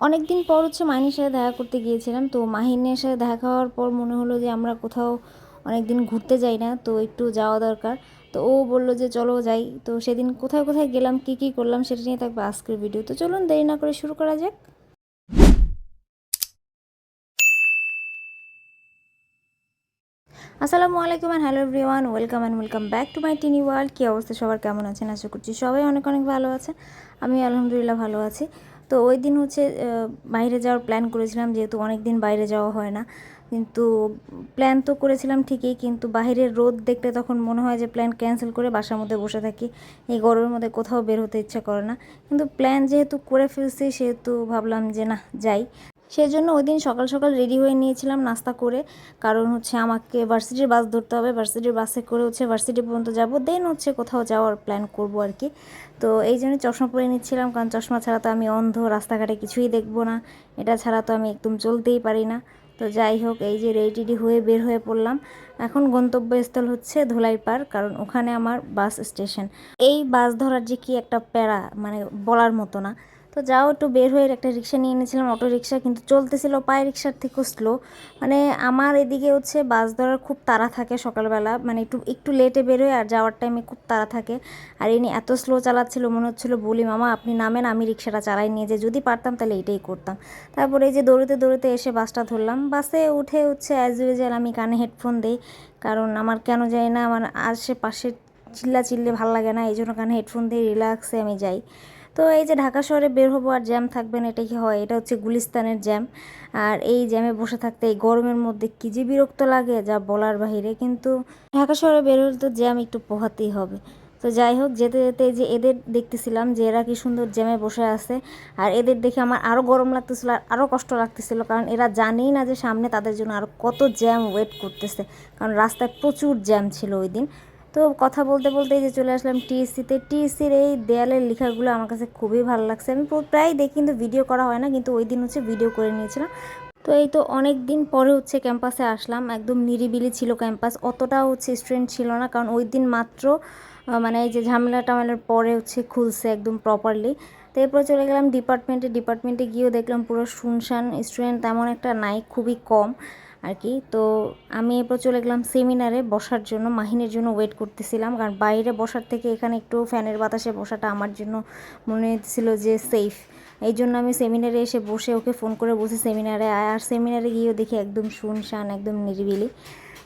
অনেক দিন পর মাহিনের সাথে দেখা করতে গিয়েছিলাম। তো মাহিনের সাথে দেখা হওয়ার পর মনে হলো যে আমরা কোথাও অনেক দিন ঘুরতে যাই না, তো একটু যাওয়া দরকার। তো ও বলল যে চলো যাই। তো সেদিন কোথায় কোথায় গেলাম, কি কি করলাম সেটা নিয়ে থাকবে আজকের ভিডিও। তো চলুন দেরি না করে শুরু করা যাক। আসসালামু আলাইকুম and hello everyone, welcome back to my tiny world. কী অবস্থা সবার, কেমন আছেন? আশা করছি সবাই অনেক অনেক ভালো আছে। আমি আলহামদুলিল্লাহ ভালো আছি। তো ওই দিন বাইরে যাওয়ার প্ল্যান করেছিলাম, যেহেতু অনেক দিন বাইরে যাওয়া হয় না। কিন্তু প্ল্যান তো করেছিলাম ঠিকই, কিন্তু বাইরের রোদ দেখলে তখন মনে হয় যে প্ল্যান ক্যান্সেল করে বাসার মধ্যে বসে থাকি। এই গরমের মধ্যে কোথাও বের হতে ইচ্ছা করে না। কিন্তু প্ল্যান যেহেতু করে ফেলছি, সেহেতু ভাবলাম যে না, যাই। সেজন্য ওই দিন সকাল সকাল রেডি হয়ে নিয়েছিলাম নাস্তা করে। কারণ আমাকে ভার্সিটির বাস ধরতে হবে, ভার্সিটির বাসে করে ভার্সিটি পর্যন্ত যাব, দেন কোথাও যাওয়ার প্ল্যান করব আর কি। তো এই জন্য চশমা পরে নিচ্ছিলাম, কারণ চশমা ছাড়া তো আমি অন্ধ, রাস্তাঘাটে কিছুই দেখবো না। এটা ছাড়া তো আমি একদম চলতেই পারি না। তো যাই হোক, এই যে রেডি হয়ে বের হয়ে পড়লাম। এখন গন্তব্যস্থল ধুলাই পার, কারণ ওখানে আমার বাস স্টেশন। এই বাস ধরার যে কি একটা প্যারা, মানে বলার মতো না। তো যাও, একটু বের হয়ে একটা রিক্সা নিয়ে নিয়েছিলাম, অটো রিক্সা, কিন্তু চলতেছিল পায়ে রিক্সার থেকেও স্লো। মানে আমার এদিকে বাস ধরার খুব তাড়া থাকে সকালবেলা, মানে একটু একটু লেটে বেরোয়, আর যাওয়ার টাইমে খুব তাড়া থাকে। আর ইনি এত স্লো চালাচ্ছিল, মনে হচ্ছিল বলি মামা আপনি নামেন, আমি রিক্সাটা চালাই নিয়ে যে, যদি পারতাম তাহলে এটাই করতাম। তারপরে এই যে দৌড়তে দৌড়তে এসে বাসটা ধরলাম। বাসে উঠে অ্যাজ ইউজুয়াল আমি কানে হেডফোন দিই, কারণ আমার কেন যায় না, আমার আশেপাশে চিল্লে ভাল লাগে না, এই জন্য কানে হেডফোন দিয়ে রিল্যাক্সে আমি যাই। তো এই যে ঢাকা শহরে বের হবো আর জ্যাম থাকবে না, এটা কি হয়? এটা গুলিস্তানের জ্যাম। আর এই জ্যামে বসে থাকতে এই গরমের মধ্যে কী যে বিরক্ত লাগে, যা বলার বাহিরে। কিন্তু ঢাকা শহরে বের হলে তো জ্যাম একটু পোহাতেই হবে। তো যাই হোক, যেতে যেতে যে এদের দেখতেছিলাম যে এরা কি সুন্দর জ্যামে বসে আছে। আর এদের দেখে আমার আরও গরম লাগতেছিল, আর আরও কষ্ট লাগতেছিল, কারণ এরা জানেই না যে সামনে তাদের জন্য আরও কত জ্যাম ওয়েট করতেছে। কারণ রাস্তায় প্রচুর জ্যাম ছিল ওই দিন। তো কথা বলতে বলতে এই যে চলে আসলাম টিএসসিতে। টিএসসির এই দেয়ালের লেখাগুলো আমার কাছে খুবই ভালো লাগছে। আমি প্রায় দেখি, কিন্তু ভিডিও করা হয় না, কিন্তু ওই দিন ভিডিও করে নিয়েছিলাম। তো এই তো অনেক দিন পরে ক্যাম্পাসে আসলাম। একদম নিরিবিলি ছিল ক্যাম্পাস, অতটা স্টুডেন্ট ছিল না, কারণ ওই দিন মাত্র মানে এই যে ঝামেলা টামেলার পরে খুলছে একদম প্রপারলি। তো এরপর চলে গেলাম ডিপার্টমেন্টে গিয়েও দেখলাম পুরো শুনশান, স্টুডেন্ট তেমন একটা নাই, খুবই কম আর কি। তো আমি এরপর চলে গেলাম সেমিনারে বসার জন্য, মাহিনের জন্য ওয়েট করতেছিলাম, কারণ বাইরে বসার থেকে এখানে একটু ফ্যানের বাতাসে বসাটা আমার জন্য মনে হচ্ছিল যে সেফ। এই জন্য আমি সেমিনারে এসে বসে ওকে ফোন করে বসে সেমিনারে আয়। আর সেমিনারে গিয়েও দেখি একদম শুনশান, একদম নিরিবিলি।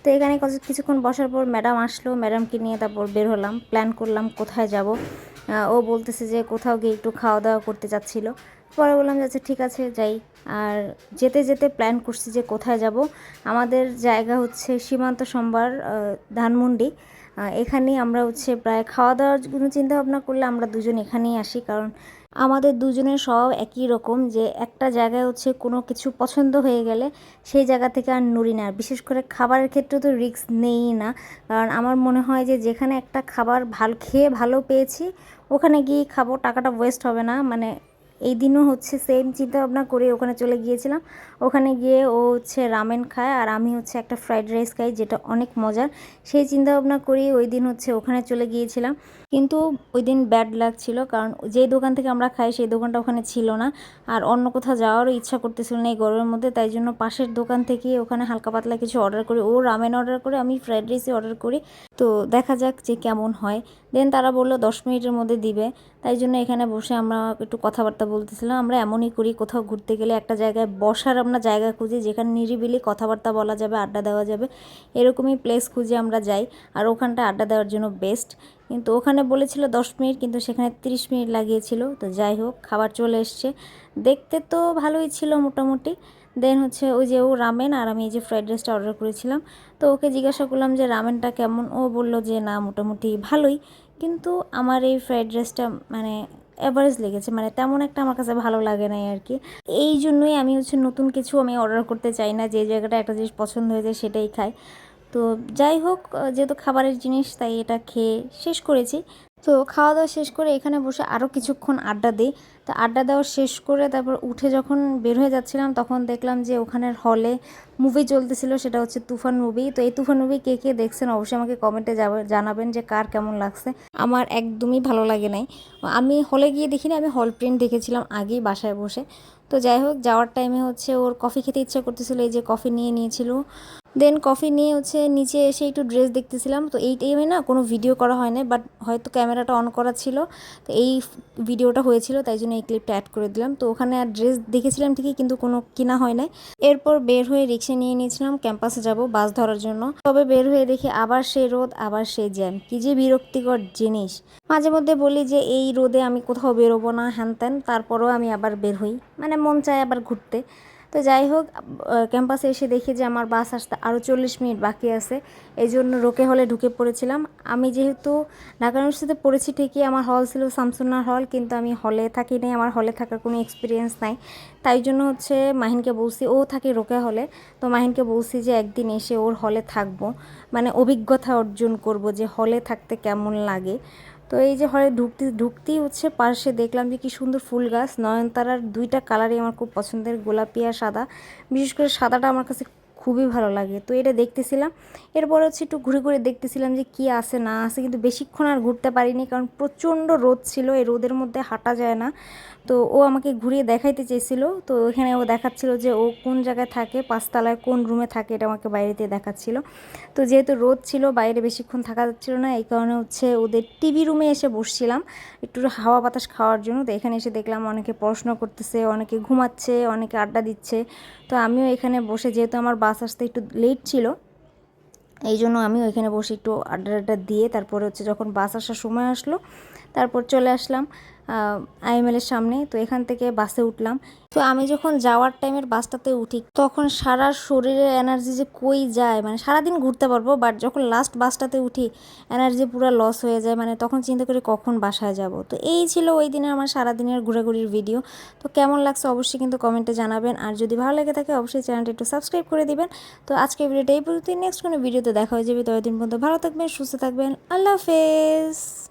তো এখানে কিছুক্ষণ বসার পর ম্যাডাম আসলো, ম্যাডামকে নিয়ে তারপর বের হলাম, প্ল্যান করলাম কোথায় যাব। ও বলতেছে যে কোথাও গিয়ে একটু খাওয়া দাওয়া করতে চাচ্ছিল। পরে বললাম যে আচ্ছা ঠিক আছে যাই। আর যেতে যেতে প্ল্যান করছি যে কোথায় যাব। আমাদের জায়গা সীমান্ত সম্ভার, ধানমন্ডি। এখানেই আমরা প্রায় খাওয়া দাওয়ার কোনো চিন্তাভাবনা করলে আমরা দুজন এখানেই আসি, কারণ আমাদের দুজনের স্বভাব একই রকম, যে একটা জায়গায় কোনো কিছু পছন্দ হয়ে গেলে সেই জায়গা থেকে আর নড়ি না। বিশেষ করে খাবারের ক্ষেত্রে তো রিস্ক নেই না, কারণ আমার মনে হয় যে যেখানে একটা খাবার খেয়ে ভালো পেয়েছি, ওখানে গিয়ে খাবো, টাকাটা ওয়েস্ট হবে না। মানে এই দিনও সেম চিন্তা ভাবনা করে ওখানে চলে গিয়েছিলাম। ওখানে গিয়ে ও রামেন খায়, আর আমি একটা ফ্রাইড রাইস খাই, যেটা অনেক মজার। সেই চিন্তা ভাবনা করেই ওই দিন ওখানে চলে গিয়েছিলাম। কিন্তু ওই দিন ব্যাড লাক ছিল, কারণ যেই দোকান থেকে আমরা খাই সেই দোকানটা ওখানে ছিল না। আর অন্য কোথাও যাওয়ারও ইচ্ছা করতেছিল না এই গরমের মধ্যে, তাই জন্য পাশের দোকান থেকে ওখানে হালকা পাতলা কিছু অর্ডার করি। ও রামেন অর্ডার করে, আমি ফ্রাইড রাইসই অর্ডার করি। তো দেখা যাক যে কেমন হয়। দেন তারা বললো 10 মিনিটের মধ্যে দিবে। তাই জন্য এখানে বসে আমরা একটু কথাবার্তা বলতেছিলাম। আমরা এমনই করি, কোথাও ঘুরতে গেলে একটা জায়গায় বসার আমরা জায়গা খুঁজি, যেখানে নিরিবিলি কথাবার্তা বলা যাবে, আড্ডা দেওয়া যাবে, এরকমই প্লেস খুঁজে আমরা যাই। আর ওখানটা আড্ডা দেওয়ার জন্য বেস্ট। কিন্তু ওখানে বলেছিল 10 মিনিট, কিন্তু সেখানে 30 মিনিট লাগিয়েছিল। তো যাই হোক, খাবার চলে এসছে। দেখতে তো ভালোই ছিল মোটামুটি। দেন ওই যে ও রামেন, আর আমি এই যে ফ্রাইড রাইসটা অর্ডার করেছিলাম। তো ওকে জিজ্ঞাসা করলাম যে রামেনটা কেমন। ও বলল যে না, মোটামুটি ভালোই। কিন্তু আমার এই ফ্রাইড রাইসটা মানে অ্যাভারেজ লেগেছে, মানে তেমন একটা আমার কাছে ভালো লাগে নাই আর কি। এই জন্যই আমি নতুন কিছু আমি অর্ডার করতে চাই না, যে জায়গাটা একটা জিনিস পছন্দ হয়ে যায় সেটাই খাই। তো যাই হোক, যেহেতু খাবারের জিনিস তাই এটা খেয়ে শেষ করেছি। তো খাওয়া দাওয়া শেষ করে এখানে বসে আরও কিছুক্ষণ আড্ডা দিই। তো আড্ডা দেওয়া শেষ করে তারপর উঠে যখন বের হয়ে যাচ্ছিলাম, তখন দেখলাম যে ওখানের হলে মুভি চলতেছিল, সেটা তুফান মুভি। তো এই তুফান মুভি কে কে দেখছেন অবশ্যই আমাকে কমেন্টে জানাবেন যে কার কেমন লাগছে। আমার একদমই ভালো লাগে নাই। আমি হলে গিয়ে দেখিনি, আমি হল প্রিন্ট দেখেছিলাম আগেই বাসায় বসে। তো যাই হোক, যাওয়ার টাইমে হচ্ছে ওর কফি খেতে ইচ্ছা করতেছিল, এই যে কফি নিয়ে নিয়েছিল। দেন কফি নিয়ে হচ্ছে নিচে এসে একটু ড্রেস দেখতেছিলাম। তো এই টাইমে না কোনো ভিডিও করা হয় না, বাট হয়তো ক্যামেরাটা অন করা ছিল, তো এই ভিডিওটা হয়েছিল, তাই জন্য এই ক্লিপটা অ্যাড করে দিলাম। তো ওখানে আর ড্রেস দেখেছিলাম ঠিকই, কিন্তু কোনো কিনা হয় নাই। এরপর বের হয়ে রিক্সা নিয়ে নিয়েছিলাম ক্যাম্পাসে যাব বাস ধরার জন্য। তবে বের হয়ে দেখি আবার সেই রোদ, আবার সেই জ্যাম, কি যে বিরক্তিকর জিনিস। মাঝে মধ্যে বলি যে এই রোদে আমি কোথাও বেরোবো না, হ্যান ত্যান, তারপরেও আমি আবার বের হই, মানে মন চায় আবার ঘুরতে। তো যাই হোক, ক্যাম্পাসে এসে দেখি যে আমার বাস আসতে আরও 40 মিনিট বাকি আছে। এই জন্য রোকে হলে ঢুকে পড়েছিলাম। আমি যেহেতু ঢাকা ইউনিভার্সিটিতে পড়েছি ঠিকই, আমার হল ছিল শামসুন্নাহর হল, কিন্তু আমি হলে থাকি নাই, আমার হলে থাকার কোনো এক্সপিরিয়েন্স নাই। তাই জন্য হচ্ছে মাহিনকে বলছি, ও থাকে রোকে হলে, তো মাহিনকে বলছি যে একদিন এসে ওর হলে থাকবো, মানে অভিজ্ঞতা অর্জন করব যে হলে থাকতে কেমন লাগে। তো এই যে হলে ঢুকতেই হচ্ছে পাশে দেখলাম যে কি সুন্দর ফুল গাছ, নয়নতারার 2টা কালারই আমার খুব পছন্দের, গোলাপি আর সাদা। বিশেষ করে সাদাটা আমার কাছে খুবই ভালো লাগে। তো এটা দেখতেছিলাম। এরপর হচ্ছে একটু ঘুরে ঘুরে দেখতেছিলাম যে কি আছে না আছে, কিন্তু বেশিক্ষণ আর ঘুরতে পারিনি, কারণ প্রচণ্ড রোদ ছিল, এই রোদের মধ্যে হাঁটা যায় না। তো ও আমাকে ঘুরিয়ে দেখাইতে চেয়েছিল, তো ওখানে ও দেখাচ্ছিল যে ও কোন জায়গায় থাকে, 5তলায় কোন রুমে থাকে, এটা আমাকে বাইরেতে দেখাচ্ছিল। তো যেহেতু রোদ ছিল, বাইরে বেশিক্ষণ থাকা যাচ্ছিল না, এই কারণে হচ্ছে ওদের টিভি রুমে এসে বসছিলাম একটু হাওয়া বাতাস খাওয়ার জন্য। তো এখানে এসে দেখলাম অনেকে পড়াশোনা করতেছে, অনেকে ঘুমাচ্ছে, অনেকে আড্ডা দিচ্ছে। তো আমিও এখানে বসে, যেহেতু আমার বাস আসতে একটু লেট ছিল, এই জন্য আমিও এখানে বসে একটু আড্ডা আড্ডা দিয়ে তারপরে হচ্ছে যখন বাস আসার সময় আসলো, তারপর চলে আসলাম আইএমএলের সামনে। তো এখান থেকে বাসে উঠলাম। তো আমি যখন যাওয়ার টাইমের বাসটাতে উঠি, তখন সারা শরীরের এনার্জি যে কই যায়, মানে সারাদিন ঘুরতে পারবো, বাট যখন লাস্ট বাসটাতে উঠি এনার্জি পুরো লস হয়ে যায়, মানে তখন চিন্তা করি কখন বাসায় যাব। তো এই ছিল ওই দিনের আমার সারাদিনের ঘোরাঘুরির ভিডিও। তো কেমন লাগছে অবশ্যই কিন্তু কমেন্টে জানাবেন, আর যদি ভালো লেগে থাকে অবশ্যই চ্যানেলটা একটু সাবস্ক্রাইব করে দিবেন। তো আজকে ভিডিওটা এই পর্যন্তই, নেক্সট কোনো ভিডিওতে দেখা হয়ে যাবে। ততদিন পর্যন্ত ভালো থাকবেন, সুস্থ থাকবেন, আল্লাহ হাফেজ।